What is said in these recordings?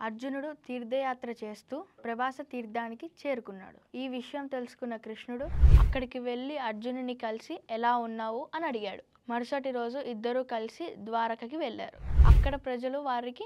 అర్జునుడు తీర్థయాత్ర చేస్తూ ప్రభాస తీర్థానికి చేరుకున్నాడు. ఈ విషయం తెలుసుకున్న కృష్ణుడు అక్కడికి వెళ్ళి అర్జునుని కలిసి ఎలా ఉన్నావు అని అడిగాడు. మరుసటి రోజు ఇద్దరూ కలిసి ద్వారకకి వెళ్ళారు. అక్కడ ప్రజలు వారికి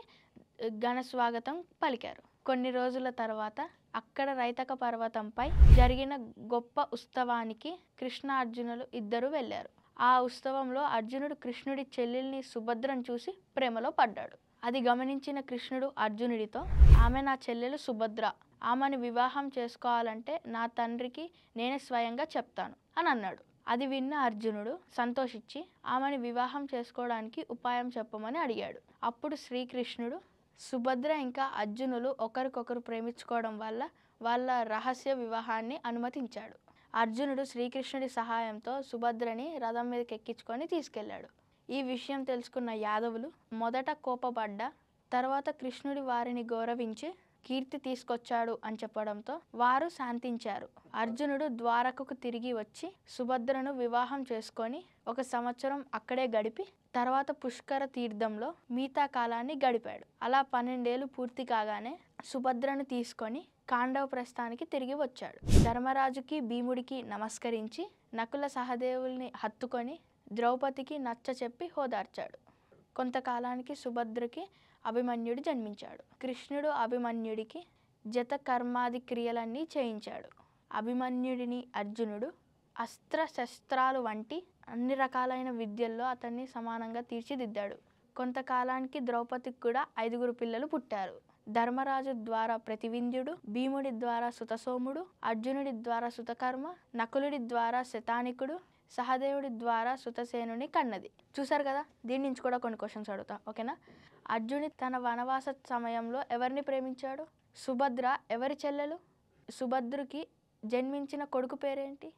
ఘన స్వాగతం పలికారు. కొన్ని రోజుల తర్వాత అక్కడ రైతక పర్వతంపై జరిగిన గొప్ప ఉత్సవానికి కృష్ణ అర్జునులు ఇద్దరు వెళ్ళారు. ఆ ఉత్సవంలో అర్జునుడు కృష్ణుడి చెల్లెల్ని సుభద్రను చూసి ప్రేమలో పడ్డాడు. అది గమనించిన కృష్ణుడు అర్జునుడితో, ఆమె నా చెల్లెలు సుభద్ర, ఆమెను వివాహం చేసుకోవాలంటే నా తండ్రికి నేనే స్వయంగా చెప్తాను అని అన్నాడు. అది విన్న అర్జునుడు సంతోషించి ఆమెను వివాహం చేసుకోవడానికి ఉపాయం చెప్పమని అడిగాడు. అప్పుడు శ్రీకృష్ణుడు సుభద్ర ఇంకా అర్జునులు ఒకరికొకరు ప్రేమించుకోవడం వల్ల వాళ్ళ రహస్య వివాహాన్ని అనుమతించాడు. అర్జునుడు శ్రీకృష్ణుడి సహాయంతో సుభద్రని రథం మీదకి ఎక్కించుకొని తీసుకెళ్లాడు. ఈ విషయం తెలుసుకున్న యాదవులు మొదట కోపపడ్డా తర్వాత కృష్ణుడి వారిని గౌరవించి కీర్తి తీసుకొచ్చాడు అని చెప్పడంతో వారు శాంతించారు. అర్జునుడు ద్వారకకు తిరిగి వచ్చి సుభద్రను వివాహం చేసుకొని 1 సంవత్సరం అక్కడే గడిపి తర్వాత పుష్కర తీర్థంలో మిగతా కాలాన్ని గడిపాడు. అలా 12 ఏళ్ళు పూర్తి కాగానే సుభద్రను తీసుకొని కాండవ ప్రస్థానికి తిరిగి వచ్చాడు. ధర్మరాజుకి భీముడికి నమస్కరించి నకుల సహదేవుల్ని హత్తుకొని ద్రౌపదికి నచ్చ చెప్పి హోదార్చాడు. కొంతకాలానికి సుభద్రకి అభిమన్యుడు జన్మించాడు. కృష్ణుడు అభిమన్యుడికి జత కర్మాది క్రియలన్నీ చేయించాడు. అభిమన్యుడిని అర్జునుడు అస్త్ర శస్త్రాలు వంటి అన్ని రకాలైన విద్యల్లో అతన్ని సమానంగా తీర్చిదిద్దాడు. కొంతకాలానికి ద్రౌపదికి కూడా 5 పిల్లలు పుట్టారు. ధర్మరాజు ద్వారా ప్రతివింధ్యుడు, భీముడి ద్వారా సుతసోముడు, అర్జునుడి ద్వారా సుతకర్మ, నకులుడి ద్వారా శతానికుడు, సహదేవుడి ద్వారా సుతసేనుని కన్నది. చూసారు కదా, దీని నుంచి కూడా కొన్ని క్వశ్చన్స్ అడుగుతా, ఓకేనా? అర్జునుడు తన వనవాస సమయంలో ఎవరిని ప్రేమించాడు? సుభద్ర ఎవరి చెల్లెలు? సుభద్రకి జన్మించిన కొడుకు పేరేంటి?